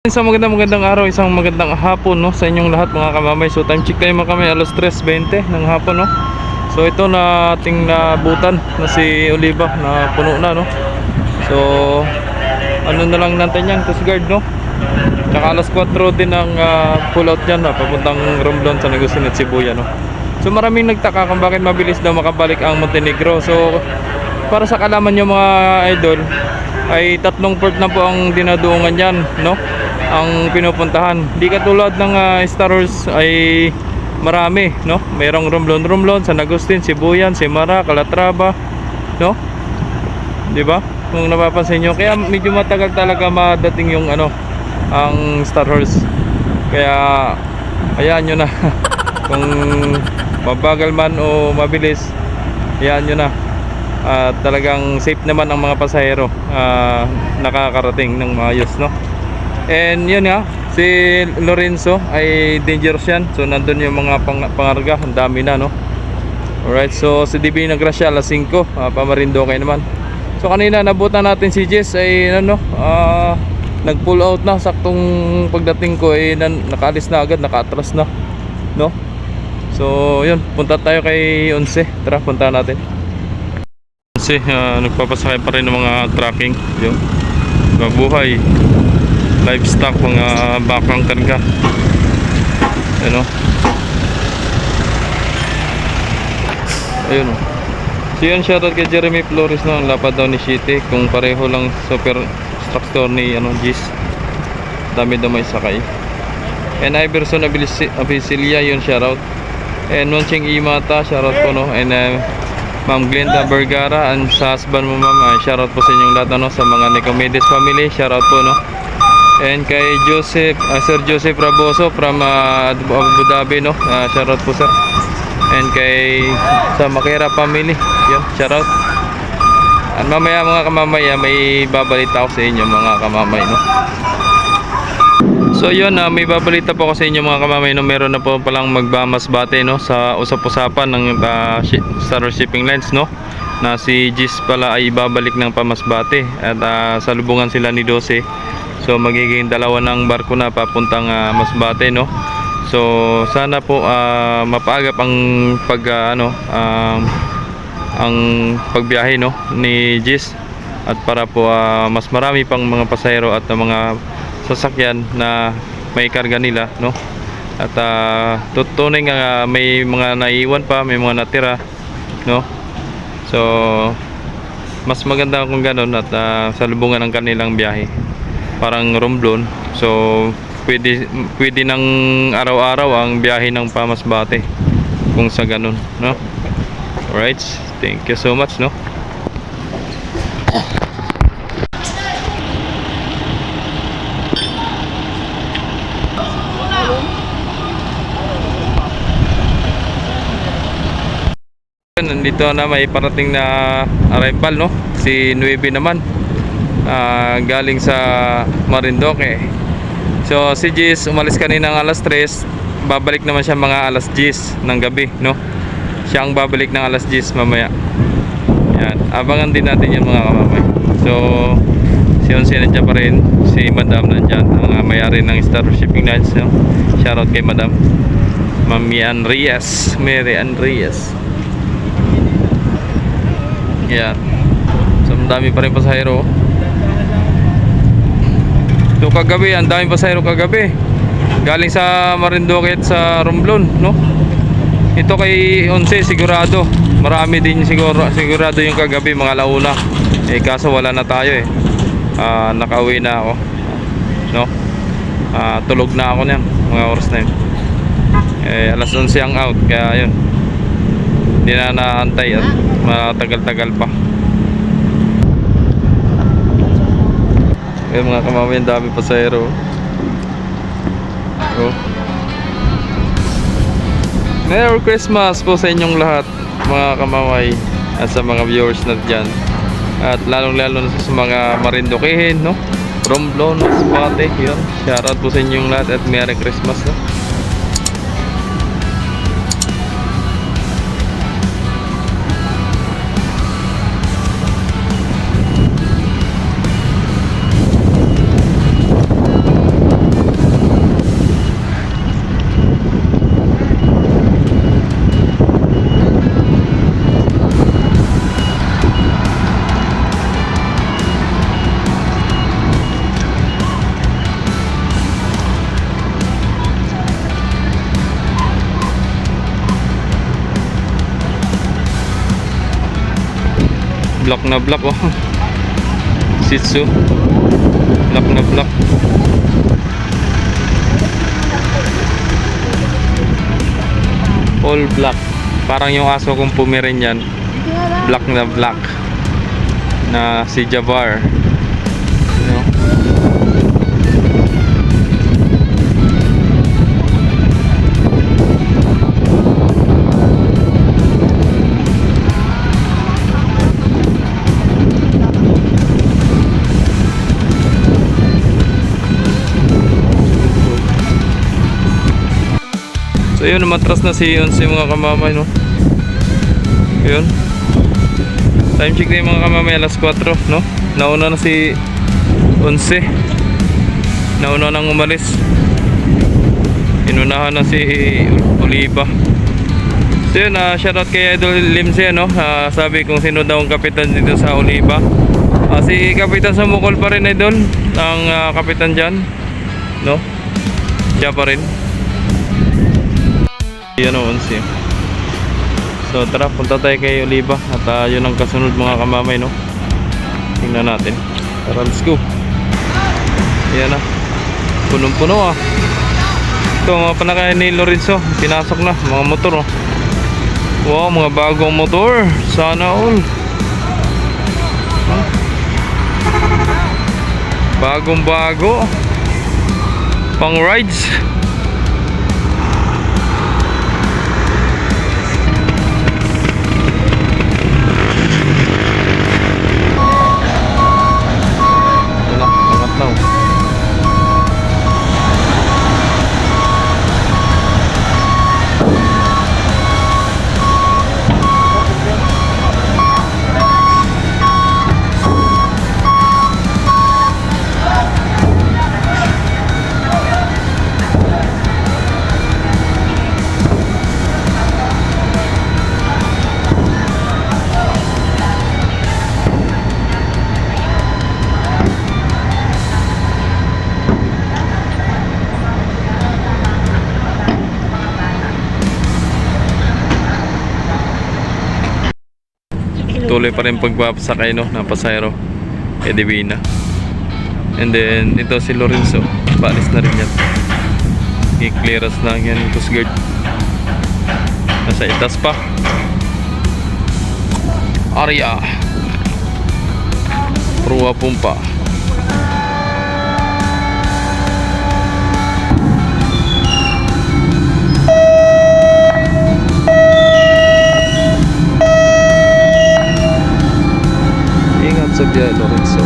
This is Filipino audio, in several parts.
Isang magandang araw, isang magandang hapon no sa inyong lahat mga kamamay. So time check tayo mga kamay, alas 3:20 ng hapon no. So ito na ating nabutan na si Oliva na puno na no. So ano na lang natin yan, Coast Guard no. Tsaka alas 4 din ang pull out dyan papuntang Romblon sa Negosyo at Sibuya no. So maraming nagtaka kung bakit mabilis daw makabalik ang Montenegro. So para sa kalaman nyo mga idol, ay 3 port na po ang dinaduungan dyan no, ang pinupuntahan. Di katulad ng Star Wars ay marami no. Mayroong Romblon, San Agustin, Sibuyan, Simara, Calatrava no, di ba? Kung napapansin nyo, kaya medyo matagal talaga madating yung ano, ang Star Wars. Kaya hayaan nyo na kung mabagal man o mabilis, hayaan nyo na. Talagang safe naman ang mga pasahero, nakakarating ng maayos no. And yun nga, si Lorenzo ay dangerous yan. So nandun yung mga pangarga, ang dami na no. Alright, so si Divina Gracia alas 5, Pamarindoque naman. So kanina nabutan natin si Jess ay ano, nag pull out na. Saktong pagdating ko ay nakaalis na agad, nakaatras na no. So yun, punta tayo kay Onse. Tara, punta natin. Kasi nagpapasakay pa rin ng mga tracking yun, mabuhay, livestock, mga bakang karga ayun o. Ayun o. So yun, shoutout kay Jeremy Flores no, ang lapad daw ni City. Kung pareho lang super structure ni Gis, dami daw may sakay. And Iverson Abisilia, yun shoutout. And Monching Imata, shoutout po no. And Ma'am Glenda Vergara and sa husband mo ma'am, shoutout po sa inyong lahat no, sa mga Nicomedes family, shoutout po no. And kay Joseph, Sir Joseph Raboso from Abu Dhabi no, shoutout po sir. And kay sa Makera family, yun, shoutout. At mamaya mga kamamay, may babalita ako sa inyo mga kamamay no. So yun, may babalita po ako sa inyo mga kamamay no. Meron na po palang magbamasbate no sa usap-usapan ng Star Wars Shipping Lines no, na si Gis pala ay babalik ng pamasbate. At salubungan sila ni Dose. So magiging dalawa ng barko na papuntang Masbate no. So sana po mapaagap ang ang pagbiyahe no ni Gis, at para po mas marami pang mga pasahero at mga sasakyan na may karga nila no. At tunay nga may mga naiiwan pa, may mga natira no. So mas maganda kung gano'n at salubungan ang kanilang biyahe, parang Romblon. So pwede ng araw-araw ang biyahe ng Pamasbate kung sa gano'n no. Alright, thank you so much no. Nandito na may parating na arrival no, si Nueve naman, galing sa Marindoque. So si Gis umalis kanina ng alas 3, babalik naman siya mga alas 10 ng gabi no. Siya ang babalik ng alas 10 mamaya. Yan, abangan din natin yung mga kamamay. So si Onse nandiyan pa rin, si Madam nandiyan, ang may-ari ng Star Shipping Lines no. Shoutout kay Madam Mami Andreas, Mary Andreas. Yan. So dami pa rin pasahero. So kagabi, ang daming pasahero kagabi, galing sa Marindoque at sa Romblon no. Ito kay Onse sigurado marami din, sigurado yung kagabi mga launa. Kaso wala na tayo nakauwi na ako no. Tulog na ako niyan mga oras na yun. Alas 11 ang out, kaya yun, hindi na naantay at matagal-tagal pa. Ayun mga kamamay, ang dami pasahero. Merry Christmas po sa inyong lahat mga kamamay, at sa mga viewers na dyan, at lalong-lalo na sa mga Marindoquehin no, Romblon, Masbate, yun, shoutout po sa inyong lahat at Merry Christmas no. Black na black oh. Shih Tzu. Black na black. All black. Parang yung aso kong Pomeranian. Black na black. Na si Jabbar. You know? So yun, namatras na si Onse mga kamamay, no? Yun. Time check na yung mga kamamay, alas 4, no? Nauna na si Onse. Nauna nang umalis. Inunahan na si Oliva. So yun, shoutout kay Idol Limse, no? Sabi kung sino daw ang kapitan dito sa Oliva. Si Kapitan Sumukol pa rin, Idol. Ang kapitan dyan, no? Siya pa rin. Yan o, Onse. So tara, punta tayo kay Oliva. At yun ang kasunod mga kamamay, no? Tingnan natin. Tara, let's go. Yan na. Punong-puno ah. Ito, mga panakain ni Lorenzo. Pinasok na, mga motor oh. Wow, mga bagong motor. Sana all. Bagong bago. Pang rides. Tuloy pa rin pagbabasakay, no, na pasayro kay Divina. And then ito si Lorenzo, balis na rin yan. I-clearance lang yan, Coast Guard. Nasa itas pa. Area Prua Pumpa. Sa biya, Lorenzo.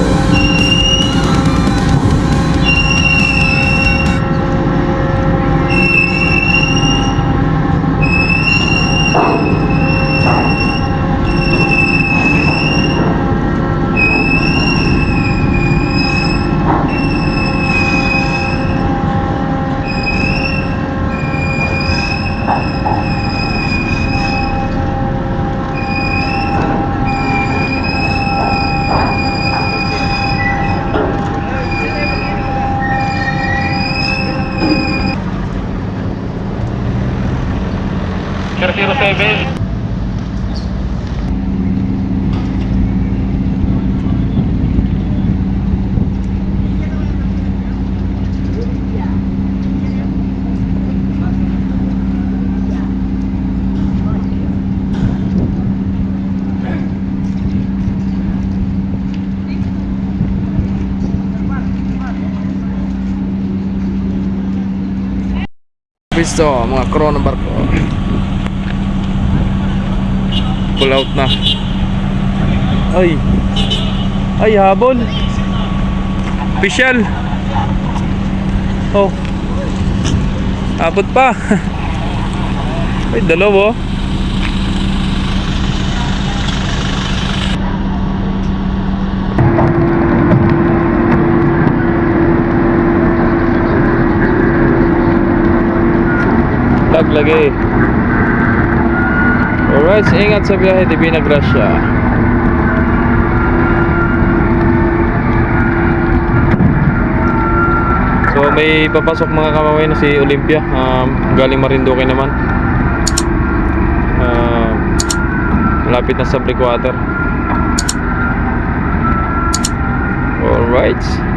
Pisto, mga crew ng barko. Pull out na. Ay, habol. Official. Oh. Abot pa. Ay, dalawa. Lagi. Alright, ingat sa biyahe, Divina Gracia. So may papasok mga kamamay na si Olympia, galing Marinduque naman. Malapit na sa Breakwater. Alright.